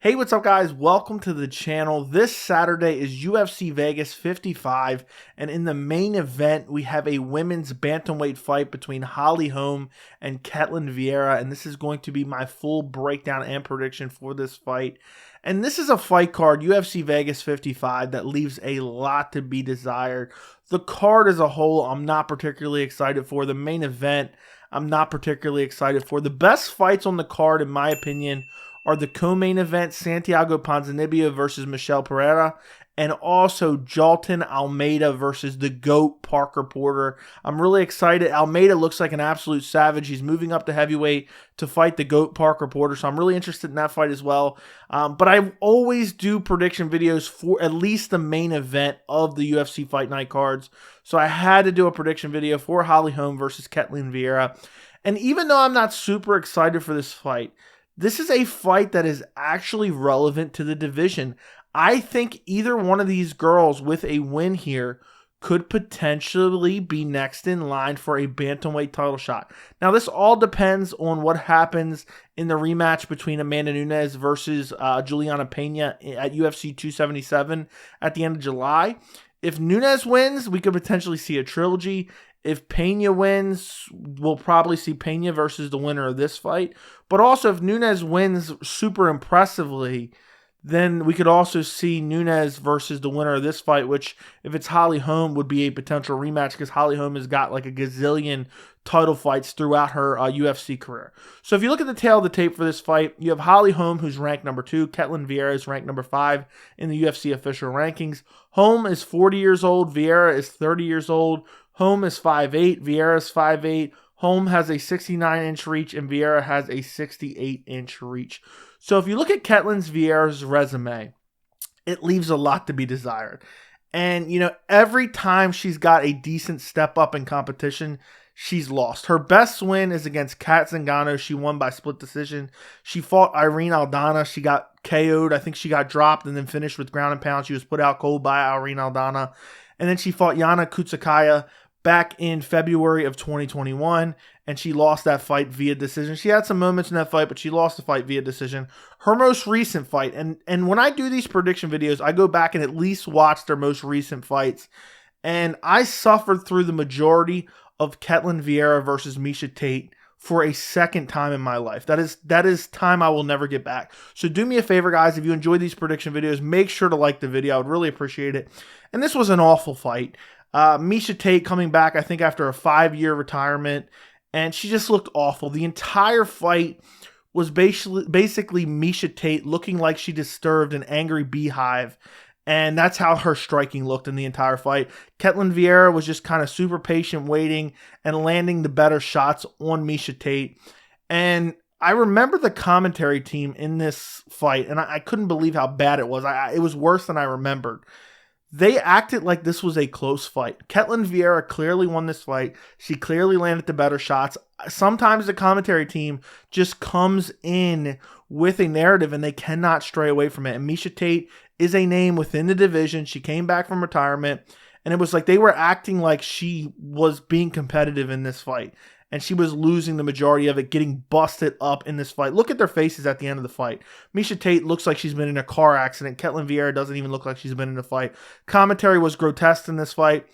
Hey, what's up guys? Welcome to the channel. This Saturday is UFC Vegas 55, and in the main event, we have a women's bantamweight fight between Holm and Ketlen Vieira, and this is going to be my full breakdown and prediction for this fight. And this is a fight card, UFC Vegas 55, that leaves a lot to be desired. The card as a whole, I'm not particularly excited for. The main event, I'm not particularly excited for. The best fights on the card, in my opinion, are the co-main event, Santiago Ponzinibbio versus Michel Pereira, and also Jailton Almeida versus the GOAT Parker Porter. I'm really excited. Almeida looks like an absolute savage. He's moving up to heavyweight to fight the GOAT Parker Porter, so I'm really interested in that fight as well. But I always do prediction videos for at least the main event of the UFC Fight Night cards, so I had to do a prediction video for Holm versus Ketlen Vieira. And even though I'm not super excited for this fight, this is a fight that is actually relevant to the division. I think either one of these girls with a win here could potentially be next in line for a bantamweight title shot. Now, this all depends on what happens in the rematch between Amanda Nunes versus Juliana Pena at UFC 277 at the end of July. If Nunes wins, we could potentially see a trilogy. If Pena wins, we'll probably see Pena versus the winner of this fight. But also, if Nunes wins super impressively, then we could also see Nunes versus the winner of this fight, which, if it's Holm, would be a potential rematch because Holm has got like a gazillion title fights throughout her UFC career. So if you look at the tail of the tape for this fight, you have Holm, who's ranked number 2. Ketlen Vieira is ranked number 5 in the UFC official rankings. Holm is 40 years old. Vieira is 30 years old. Holm is 5'8", Vieira is 5'8". Holm has a 69-inch reach, and Vieira has a 68-inch reach. So if you look at Ketlen Vieira's resume, it leaves a lot to be desired. And, you know, every time she's got a decent step up in competition, she's lost. Her best win is against Kat Zingano. She won by split decision. She fought Irene Aldana. She got KO'd. I think she got dropped and then finished with ground and pound. She was put out cold by Irene Aldana. And then she fought Yana Kutsukaya back in February of 2021, and she lost that fight via decision. She had some moments in that fight, but she lost the fight via decision. Her most recent fight, and when I do these prediction videos, I go back and at least watch their most recent fights, and I suffered through the majority of Ketlen Vieira versus Miesha Tate for a second time in my life. That is time I will never get back. So do me a favor, guys. If you enjoy these prediction videos, make sure to like the video. I would really appreciate it. And this was an awful fight. Miesha Tate coming back, I think, after a 5-year retirement, and she just looked awful. The entire fight was basically Miesha Tate looking like she disturbed an angry beehive, and that's how her striking looked in the entire fight. Ketlen Vieira was just kind of super patient, waiting and landing the better shots on Miesha Tate. And I remember the commentary team in this fight, and I couldn't believe how bad it was. It was worse than I remembered. They acted like this was a close fight. Ketlen Vieira clearly won this fight. She clearly landed the better shots. Sometimes the commentary team just comes in with a narrative and they cannot stray away from it. And Miesha Tate is a name within the division. She came back from retirement, and it was like they were acting like she was being competitive in this fight. And she was losing the majority of it, getting busted up in this fight. Look at their faces at the end of the fight. Miesha Tate looks like she's been in a car accident. Ketlen Vieira doesn't even look like she's been in a fight. Commentary was grotesque in this fight.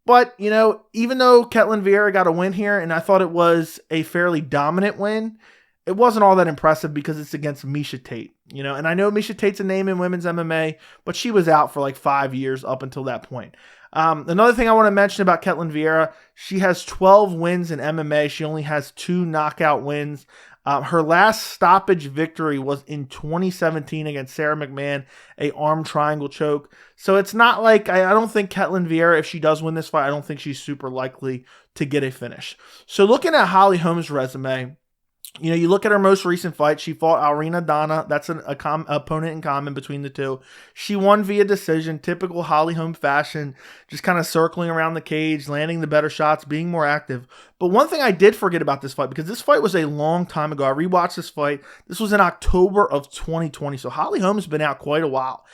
But, you know, even though Ketlen Vieira got a win here, and I thought it was a fairly dominant win, it wasn't all that impressive because it's against Miesha Tate. You know, and I know Miesha Tate's a name in women's MMA, but she was out for like 5 years up until that point. Another thing I want to mention about Ketlen Vieira, she has 12 wins in MMA. She only has 2 knockout wins. Her last stoppage victory was in 2017 against Sarah McMahon, a arm triangle choke. So it's not like, I don't think Ketlen Vieira, if she does win this fight, I don't think she's super likely to get a finish. So looking at Holm's resume, you know, you look at her most recent fight, she fought Irene Aldana. That's an opponent in common between the two. She won via decision, typical Holm fashion, just kind of circling around the cage, landing the better shots, being more active. But one thing I did forget about this fight, because this fight was a long time ago. I rewatched this fight. This was in October of 2020, so Holm's been out quite a while.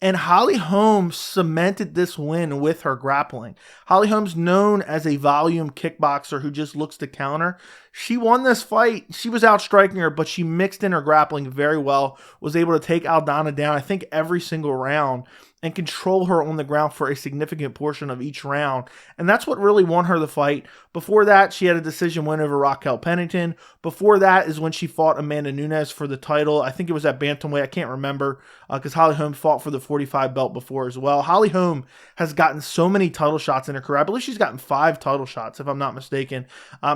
And Holm cemented this win with her grappling. Holm's known as a volume kickboxer who just looks to counter. She won this fight. She was outstriking her, but she mixed in her grappling very well, was able to take Aldana down, I think, every single round and control her on the ground for a significant portion of each round. And that's what really won her the fight. Before that, she had a decision win over Raquel Pennington. Before that is when she fought Amanda Nunes for the title. I think it was at bantamweight. I can't remember because Holly Holm fought for the 45 belt before as well. Holly Holm has gotten so many title shots in her career. I believe she's gotten 5 title shots, if I'm not mistaken.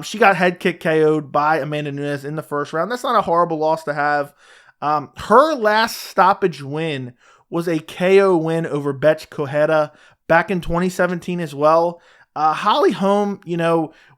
She got head kick KO'd by Amanda Nunes in the first round. That's not a horrible loss to have. Her last stoppage win was a KO win over Betch Cojeda back in 2017 as well. Holly Holm,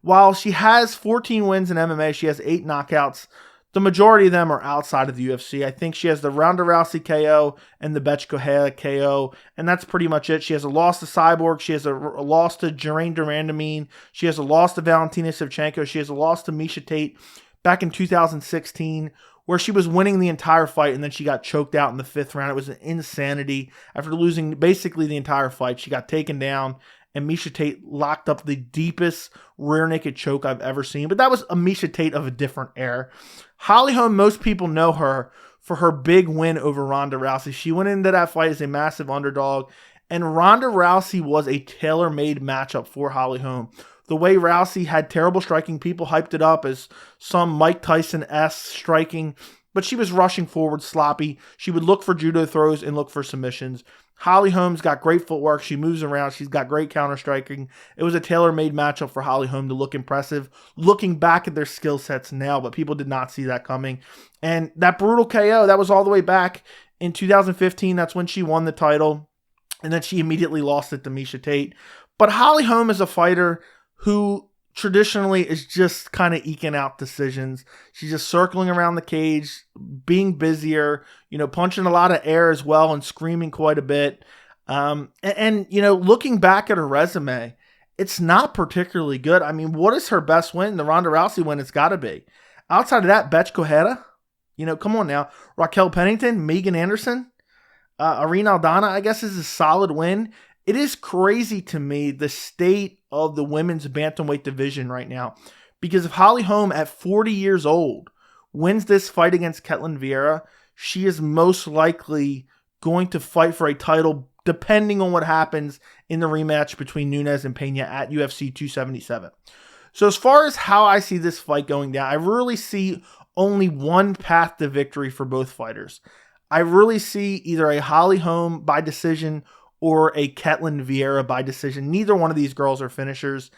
while she has 14 wins in MMA, she has 8 knockouts. The majority of them are outside of the UFC. I think she has the Ronda Rousey KO and the Betch Cojeda KO, and that's pretty much it. She has a loss to Cyborg. She has a loss to Jeraine Durandamine. She has a loss to Valentina Shevchenko. She has a loss to Miesha Tate back in 2016, where she was winning the entire fight and then she got choked out in the 5th round. It was an insanity. After losing basically the entire fight, she got taken down and Miesha Tate locked up the deepest rear naked choke I've ever seen. But that was a Miesha Tate of a different era. Holly Holm, most people know her for her big win over Ronda Rousey. She went into that fight as a massive underdog, and Ronda Rousey was a tailor-made matchup for Holly Holm. The way Rousey had terrible striking, people hyped it up as some Mike Tyson-esque striking, but she was rushing forward sloppy. She would look for judo throws and look for submissions. Holly Holm's got great footwork. She moves around. She's got great counter striking. It was a tailor-made matchup for Holly Holm to look impressive. Looking back at their skill sets now, but people did not see that coming. And that brutal KO, that was all the way back in 2015. That's when she won the title. And then she immediately lost it to Miesha Tate. But Holly Holm is a fighter who traditionally is just kind of eking out decisions. She's just circling around the cage, being busier, punching a lot of air as well and screaming quite a bit. Looking back at her resume, it's not particularly good. I mean, what is her best win? The Ronda Rousey win, it's got to be. Outside of that, Betch Cojeda, come on now. Raquel Pennington, Megan Anderson, Irene Aldana, I guess, is a solid win. It is crazy to me the state of the women's bantamweight division right now, because if Holly Holm at 40 years old wins this fight against Ketlen Vieira, she is most likely going to fight for a title depending on what happens in the rematch between Nunes and Pena at UFC 277. So as far as how I see this fight going down, I really see only one path to victory for both fighters. I really see either a Holly Holm by decision or a Ketlen Vieira by decision. Neither one of these girls are finishers.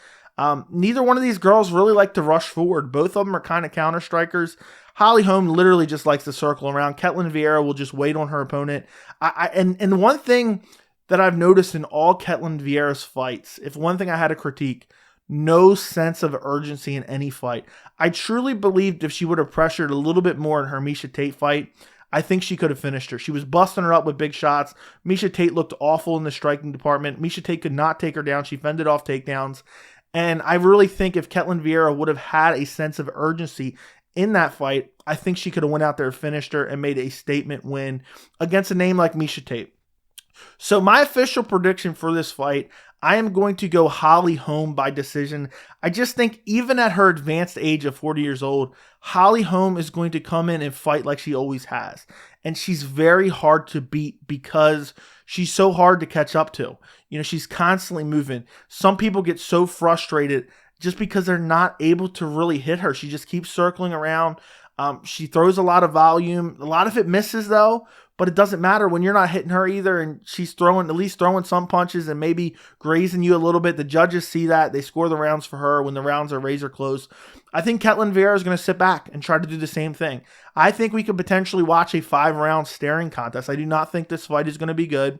Neither one of these girls really like to rush forward. Both of them are kind of counter strikers. Holly Holm literally just likes to circle around. Ketlen Vieira will just wait on her opponent. And one thing that I've noticed in all Ketlen Vieira's fights, if one thing I had to critique, no sense of urgency in any fight. I truly believed if she would have pressured a little bit more in her Miesha Tate fight, I think she could have finished her. She was busting her up with big shots. Miesha Tate looked awful in the striking department. Miesha Tate could not take her down. She fended off takedowns. And I really think if Ketlen Vieira would have had a sense of urgency in that fight, I think she could have went out there, finished her, and made a statement win against a name like Miesha Tate. So my official prediction for this fight, I am going to go Holly Holm by decision. I just think even at her advanced age of 40 years old, Holly Holm is going to come in and fight like she always has. And she's very hard to beat because she's so hard to catch up to. She's constantly moving. Some people get so frustrated just because they're not able to really hit her. She just keeps circling around. She throws a lot of volume. A lot of it misses though, but it doesn't matter when you're not hitting her either, and she's at least throwing some punches and maybe grazing you a little bit. The judges see that. They score the rounds for her when the rounds are razor close. I think Ketlen Vieira is going to sit back and try to do the same thing. I think we could potentially watch a 5-round staring contest. I do not think this fight is going to be good.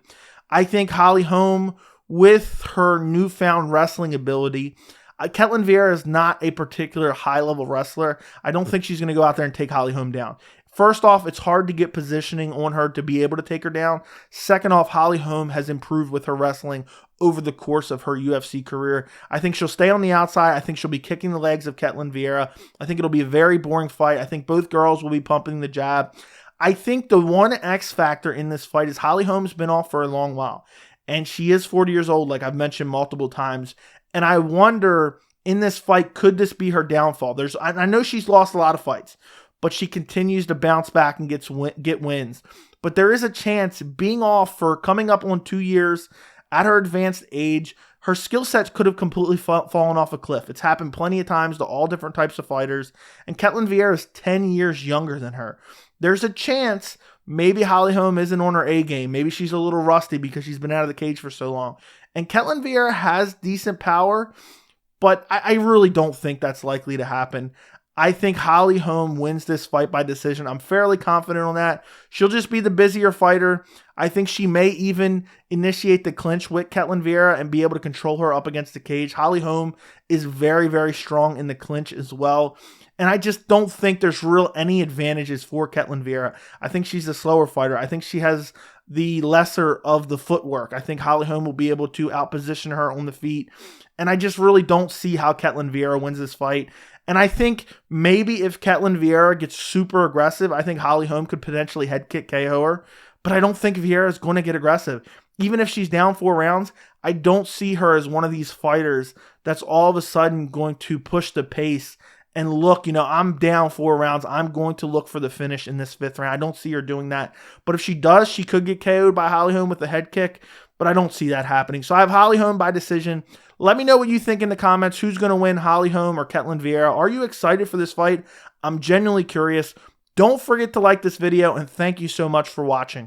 I think Holly Holm, with her newfound wrestling ability, Ketlen Vieira is not a particular high-level wrestler. I don't think she's going to go out there and take Holly Holm down. First off, it's hard to get positioning on her to be able to take her down. Second off, Holly Holm has improved with her wrestling over the course of her UFC career. I think she'll stay on the outside. I think she'll be kicking the legs of Ketlen Vieira. I think it'll be a very boring fight. I think both girls will be pumping the jab. I think the one X factor in this fight is Holly Holm's been off for a long while. And she is 40 years old, like I've mentioned multiple times. And I wonder in this fight, could this be her downfall? I know she's lost a lot of fights, but she continues to bounce back and get wins. But there is a chance, being off for coming up on 2 years at her advanced age, her skill set could have completely fallen off a cliff. It's happened plenty of times to all different types of fighters, and Ketlen Vieira is 10 years younger than her. There's a chance maybe Holly Holm isn't on her A game. Maybe she's a little rusty because she's been out of the cage for so long. And Ketlen Vieira has decent power, but I really don't think that's likely to happen. I think Holly Holm wins this fight by decision. I'm fairly confident on that. She'll just be the busier fighter. I think she may even initiate the clinch with Ketlen Vieira and be able to control her up against the cage. Holly Holm is very, very strong in the clinch as well. And I just don't think there's any advantages for Ketlen Vieira. I think she's a slower fighter. I think she has the lesser of the footwork. I think Holly Holm will be able to outposition her on the feet. And I just really don't see how Ketlen Vieira wins this fight. And I think maybe if Ketlen Vieira gets super aggressive, I think Holly Holm could potentially head kick KO her. But I don't think Vieira is going to get aggressive. Even if she's down 4 rounds, I don't see her as one of these fighters that's all of a sudden going to push the pace and look, I'm down 4 rounds. I'm going to look for the finish in this 5th round. I don't see her doing that. But if she does, she could get KO'd by Holly Holm with a head kick. But I don't see that happening. So I have Holly Holm by decision. Let me know what you think in the comments. Who's going to win, Holly Holm or Ketlen Vieira? Are you excited for this fight? I'm genuinely curious. Don't forget to like this video, and thank you so much for watching.